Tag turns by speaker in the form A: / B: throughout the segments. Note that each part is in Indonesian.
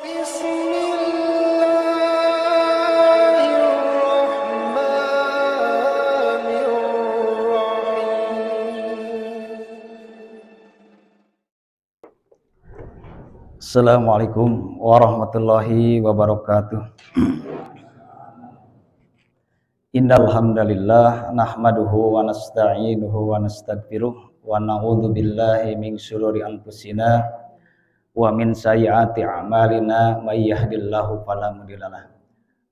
A: Assalamualaikum warahmatullahi wabarakatuh. Innal hamdalillah nahmaduhu wa nasta'inuhu wa nastaghfiruh wa na'udzu billahi min syururi anfusina wa min sayyiati a'malina may yahdihillahu fala mudhillalah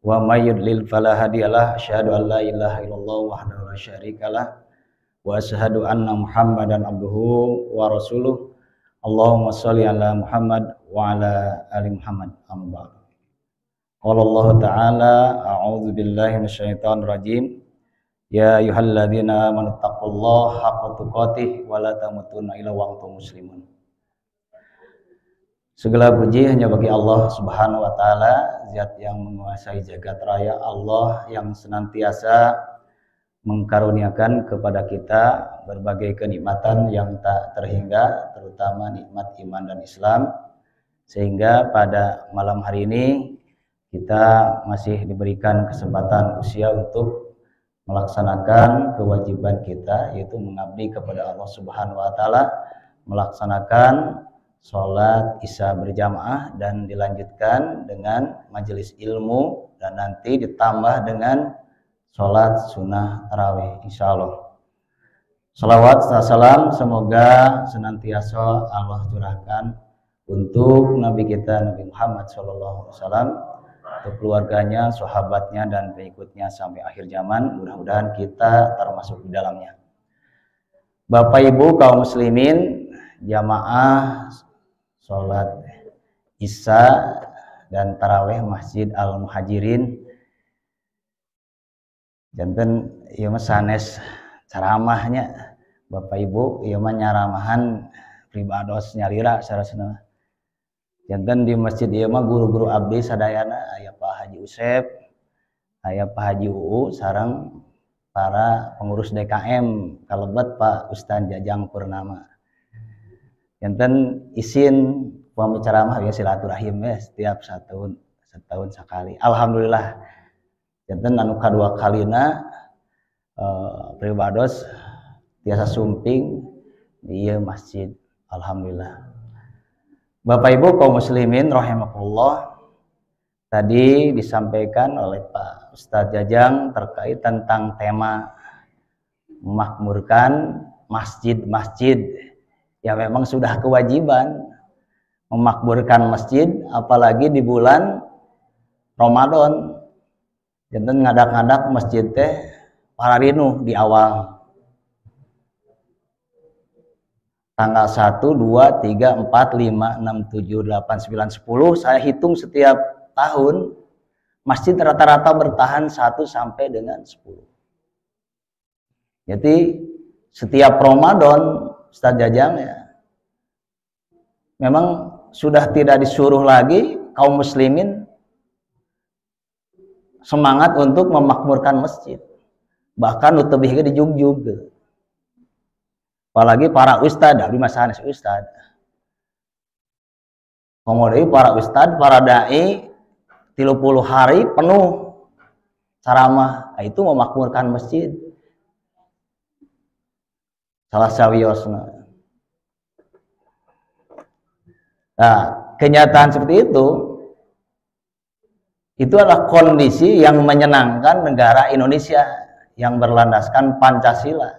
A: wa may yudlil fala hadiyalah. Asyhadu an la ilaha illallah wahdahu la syarikalah wa asyhadu anna Muhammadan abduhu wa rasuluh. Allahumma sholli ala Muhammad wa ala ali Muhammad. Amma qala Allah ta'ala a'udzu billahi minasyaitonir rajim. Ya ayyuhalladzina amanu taqullaha haqqa tuqatih wa la tamutunna illa wa antum muslimun. Segala puji hanya bagi Allah Subhanahu wa taala, zat yang menguasai jagat raya, Allah yang senantiasa mengkaruniakan kepada kita berbagai kenikmatan yang tak terhingga, terutama nikmat iman dan Islam, sehingga pada malam hari ini kita masih diberikan kesempatan usia untuk melaksanakan kewajiban kita, yaitu mengabdi kepada Allah Subhanahu wa taala, melaksanakan sholat isya berjamaah dan dilanjutkan dengan majelis ilmu dan nanti ditambah dengan sholat sunnah tarawih insyaallah. Salawat serta salam semoga senantiasa Allah curahkan untuk Nabi kita Nabi Muhammad SAW, untuk keluarganya, sahabatnya dan pengikutnya sampai akhir zaman. Mudah-mudahan kita termasuk di dalamnya. Bapak Ibu kaum muslimin, jamaah sholat isya dan tarawih Masjid Al-Muhajirin, janten ieu mah sanes ceramahnya Bapak Ibu, ieu mah nyaramahan pribados nyalira sarasna. Janten di masjid ieu mah guru-guru abdi sadayana, aya Pak Haji Usep, aya Pak Haji Uu sareng para pengurus DKM kalebet Pak Ustaz Jajang Purnama. Janten izin pembicara mah ya silaturahim ya setiap setahun sekali. Alhamdulillah. Janten anu kadua kalina pribados tiasa sumping di ieu masjid. Alhamdulillah. Bapak Ibu kaum muslimin rahimakumullah, tadi disampaikan oleh Pak Ustadz Jajang terkait tentang tema memakmurkan masjid-masjid yang memang sudah kewajiban memakmurkan masjid, apalagi di bulan Ramadan. Janten ngadak-ngadak masjid teh pararinu di awal tanggal 1, 2, 3, 4, 5, 6, 7, 8, 9, 10. Saya hitung setiap tahun masjid rata-rata bertahan 1 sampai dengan 10. Jadi setiap Ramadan Ustaz Jajang ya memang sudah tidak disuruh lagi kaum muslimin semangat untuk memakmurkan masjid, bahkan utebih di jugjug, apalagi para ustad, abdi masanes ustad, kemudian para ustad, para dai 30 hari penuh ceramah, itu memakmurkan masjid salah sawiosna. Nah, kenyataan seperti itu adalah kondisi yang menyenangkan negara Indonesia yang berlandaskan Pancasila.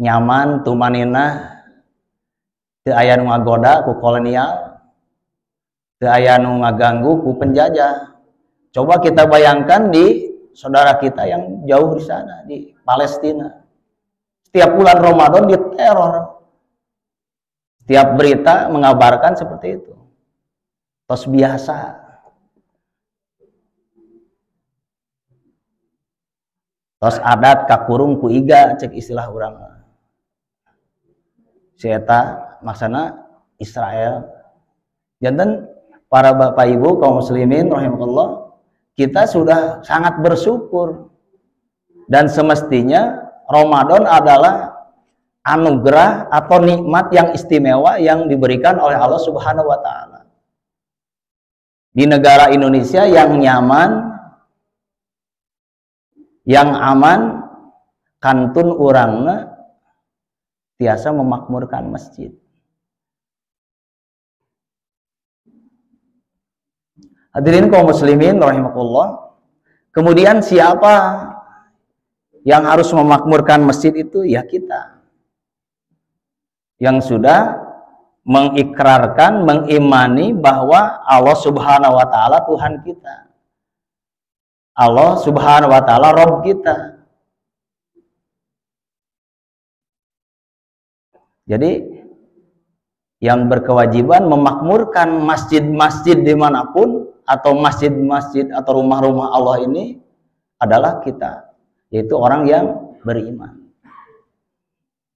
A: Nyaman, tumaninah, teu aya nu ngagoda ku kolonial, teu aya nu ngaganggu ku penjajah. Coba kita bayangkan di saudara kita yang jauh di sana, di Palestina. Setiap bulan Ramadan diteror. Setiap berita mengabarkan seperti itu. Tos biasa. Tos adat kakurung ku iga cek istilah urang. Si eta maksana Israel. Janten para Bapak Ibu kaum muslimin rahimakumullah, kita sudah sangat bersyukur dan semestinya Ramadan adalah anugerah atau nikmat yang istimewa yang diberikan oleh Allah Subhanahu wa taala. di negara Indonesia yang nyaman, yang aman, kantun urangna tiasa memakmurkan masjid. Hadirin kaum muslimin rahimakumullah. Kemudian siapa yang harus memakmurkan masjid itu? Ya kita. Yang sudah mengikrarkan, mengimani bahwa Allah Subhanahu wa taala Tuhan kita. Allah Subhanahu wa taala Rabb kita. Jadi yang berkewajiban memakmurkan masjid-masjid dimanapun, atau masjid-masjid atau rumah-rumah Allah ini adalah kita, yaitu orang yang beriman.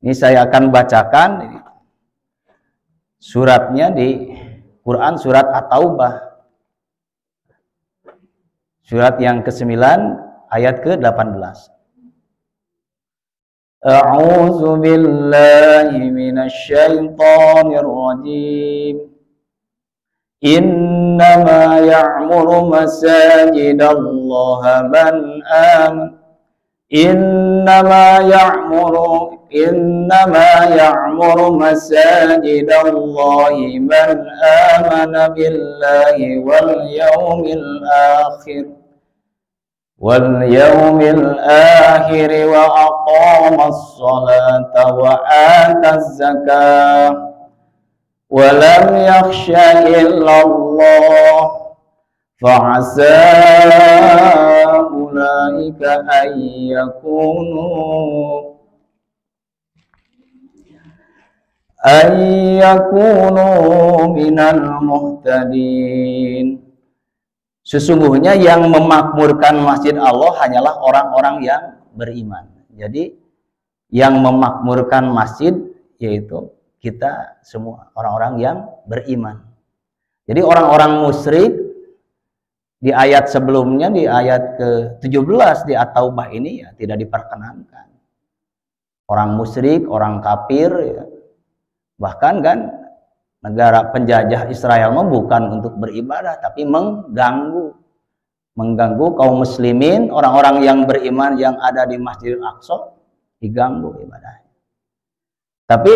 A: Ini saya akan bacakan suratnya di Quran, surat At-Taubah, surat yang ke-9 ayat ke-18. A'udzu billahi minasy syaithanir rajim. Innama ya'muru masajidallahi man amana. Innama ya'muru masajidallahi man amana billahi wal yawmil akhir wa aqamas salata wa ataz zakah wa lam yakhsha illallah fa'asa ulaika ayyakunu minal muhtadin. Sesungguhnya yang memakmurkan masjid Allah hanyalah orang-orang yang beriman. Jadi yang memakmurkan masjid yaitu kita semua, orang-orang yang beriman. Jadi orang-orang musyrik di ayat sebelumnya, di ayat ke-17 di At-Taubah ini ya tidak diperkenankan. Orang musyrik, orang kafir ya. Bahkan kan negara penjajah Israel bukan untuk beribadah tapi mengganggu kaum muslimin, orang-orang yang beriman yang ada di Masjidil Aqsa diganggu ibadahnya. Tapi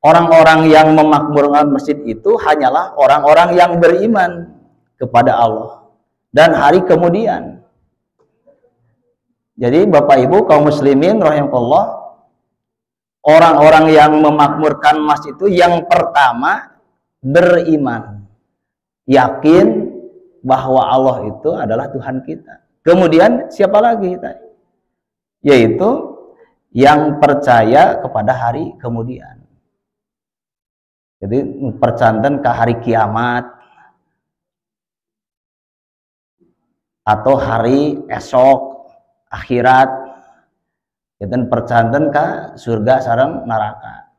A: orang-orang yang memakmurkan masjid itu hanyalah orang-orang yang beriman kepada Allah dan hari kemudian. Jadi Bapak Ibu kaum muslimin rahimakumullah, orang-orang yang memakmurkan masjid itu yang pertama beriman, yakin bahwa Allah itu adalah Tuhan kita. Kemudian siapa lagi tadi? Yaitu yang percaya kepada hari kemudian. Jadi percanten ke hari kiamat atau hari esok akhirat. Dan percanten ke surga sareng neraka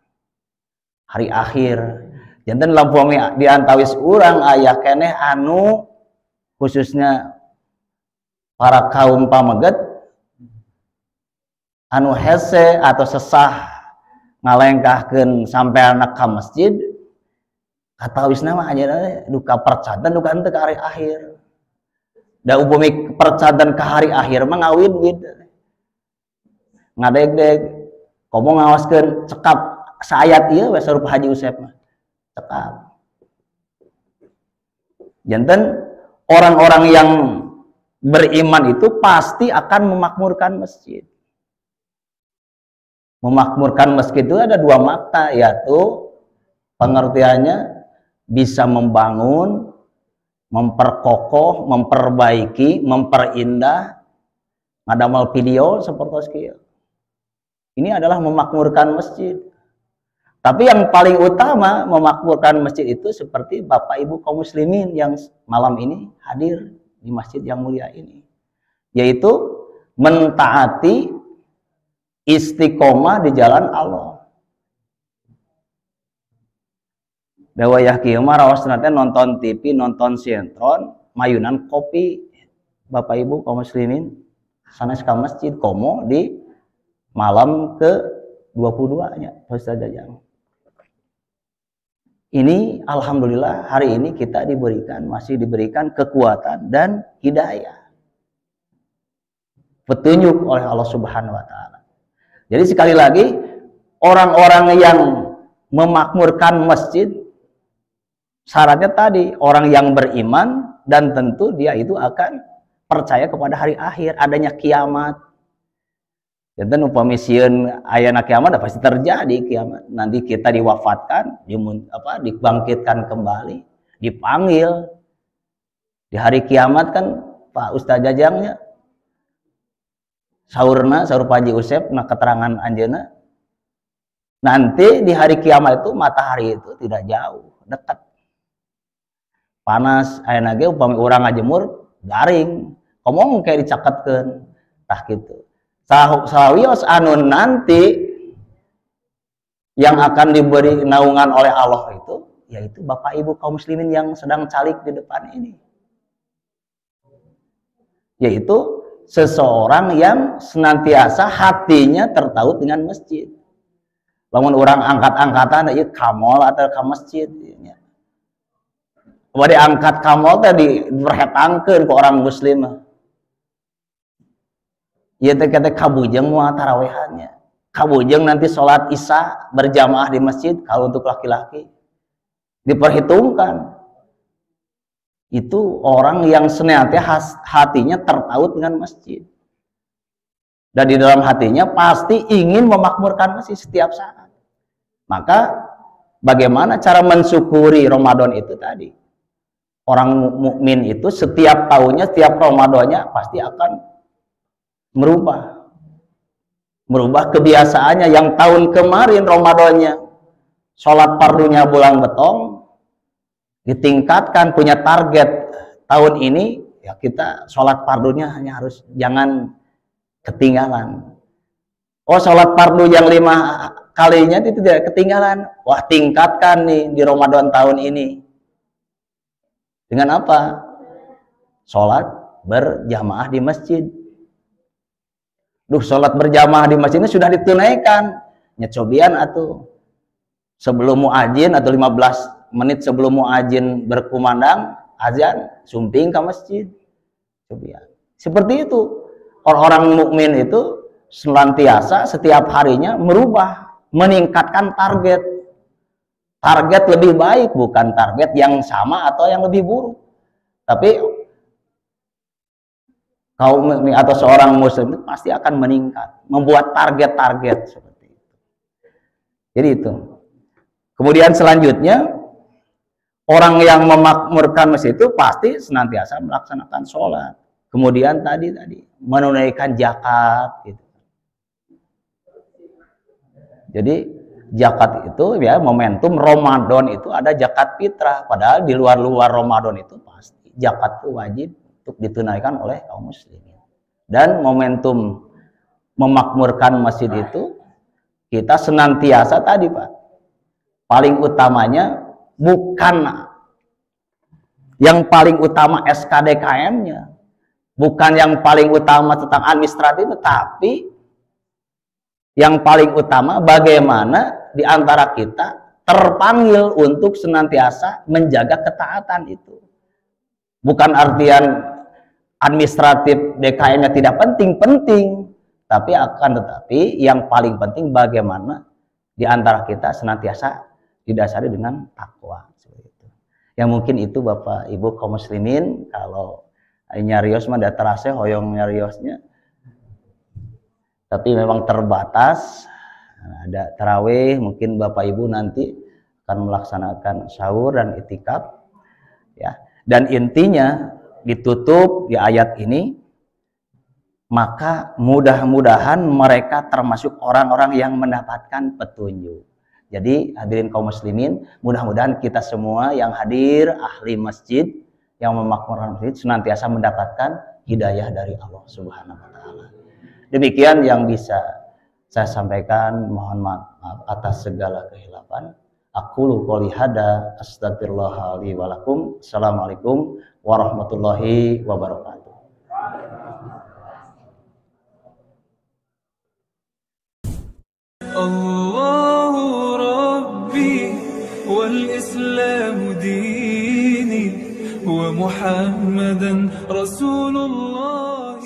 A: hari akhir. Janten lampung diantawis urang aya keneh anu khususnya para kaum pameget anu hese atau sesah ngalengkahkeun sampai anak ka masjid katawisna mah aja duka percanten duka henteu ka hari akhir. Da upami percanten ka hari akhir mah ngawid-wid ngadeg-deg komo ngawaskeun cekap saayat ieu we sarupa Haji Usep mah cekap. Janten orang-orang yang beriman itu pasti akan memakmurkan masjid. Memakmurkan masjid itu ada dua makna, yaitu pengertiannya bisa membangun, memperkokoh, memperbaiki, memperindah, ngadamal video seperti sekieu. Ini adalah memakmurkan masjid. Tapi yang paling utama memakmurkan masjid itu seperti Bapak Ibu kaum muslimin yang malam ini hadir di masjid yang mulia ini, yaitu mentaati istiqomah di jalan Allah. Dawayah kieu mah raosna teh nonton TV, nonton sinetron, mayunan kopi. Bapak Ibu kaum muslimin sanes ka masjid komo di malam ke-22 nya Ustaz Jajang. Ini alhamdulillah hari ini kita masih diberikan kekuatan dan hidayah, petunjuk oleh Allah Subhanahu wa taala. Jadi sekali lagi, orang-orang yang memakmurkan masjid syaratnya tadi orang yang beriman, dan tentu dia itu akan percaya kepada hari akhir, adanya kiamat. Dan upami sieun ayana kiamat pasti terjadi kiamat. Nanti kita diwafatkan, dibangkitkan kembali, dipanggil di hari kiamat kan Pak Ustaz Jajangnya sahur Pak Haji Usep nah keterangan anjeuna nanti di hari kiamat itu matahari itu tidak jauh, dekat. Panas ayana ge upami urang ngajemur garing, ngomong kayak dicaketkeun tah kitu. Sawios anu nanti yang akan diberi naungan oleh Allah itu, yaitu Bapak Ibu kaum muslimin yang sedang calik di depan ini, yaitu seseorang yang senantiasa hatinya tertaut dengan masjid. Lamun orang angkat-angkatan ieu kamol atau ka masjid nya. Bade angkat kamol teh diperhetangkeun ku orang muslim. Ieu teh kata kabujeng moal tarawehannya. Kabujeng nanti sholat isya berjamaah di masjid kalau untuk laki-laki. Diperhitungkan. Itu orang yang senantiasa hatinya tertaut dengan masjid. Dan di dalam hatinya pasti ingin memakmurkan masjid setiap saat. Maka bagaimana cara mensyukuri Ramadan itu tadi? Orang mukmin itu setiap tahunnya, setiap Ramadannya pasti akan merubah kebiasaannya. Yang tahun kemarin Ramadannya sholat fardunya bulan betong, ditingkatkan, punya target tahun ini ya kita sholat fardunya hanya harus jangan ketinggalan. Oh, sholat fardu yang 5 kalinya itu tidak ketinggalan. Wah, tingkatkan nih di Ramadan tahun ini dengan apa? Sholat berjamaah di masjid. Sholat berjamaah di masjid ini sudah ditunaikan. Nyecobian atau sebelum muadzin atau 15 menit sebelum muadzin berkumandang azan, sumping ke masjid. Cobian. Seperti itu. Orang-orang mukmin itu senantiasa setiap harinya merubah, meningkatkan target. Target lebih baik, bukan target yang sama atau yang lebih buruk. Tapi kaum atau seorang muslim itu pasti akan meningkat, membuat target-target seperti itu. Jadi itu. Kemudian selanjutnya, orang yang memakmurkan masjid itu pasti senantiasa melaksanakan sholat. Kemudian tadi menunaikan zakat gitu. Jadi zakat itu ya momentum Ramadan itu ada zakat fitrah, padahal di luar Ramadan itu pasti zakat itu wajib untuk ditunaikan oleh kaum muslimin. Dan momentum memakmurkan masjid itu kita senantiasa tadi Pak, paling utamanya bukan yang paling utama SKDKM-nya, bukan yang paling utama tentang administratif, tapi yang paling utama bagaimana di antara kita terpanggil untuk senantiasa menjaga ketaatan itu. Bukan artian administratif DKM-nya tidak penting, tapi tetapi yang paling penting bagaimana di antara kita senantiasa didasari dengan takwa. Yang mungkin itu Bapak Ibu kaum muslimin, kalau nyarios mah terasa hoyong nyariosnya, tapi memang terbatas. Ada tarawih, mungkin Bapak Ibu nanti akan melaksanakan sahur dan itikaf ya. Dan intinya ditutup di ayat ini, maka mudah-mudahan mereka termasuk orang-orang yang mendapatkan petunjuk. Jadi hadirin kaum muslimin, mudah-mudahan kita semua yang hadir, ahli masjid, yang memakmurkan masjid, senantiasa mendapatkan hidayah dari Allah Subhanahu wa Ta'ala. Demikian yang bisa saya sampaikan, mohon maaf atas segala kehilafan. Aqulu qouli hada, astagfirullah li wa lakum. Assalamualaikum warahmatullahi wabarakatuh. Allahu Rabbi wal Islam
B: ومحمدا رسول الله.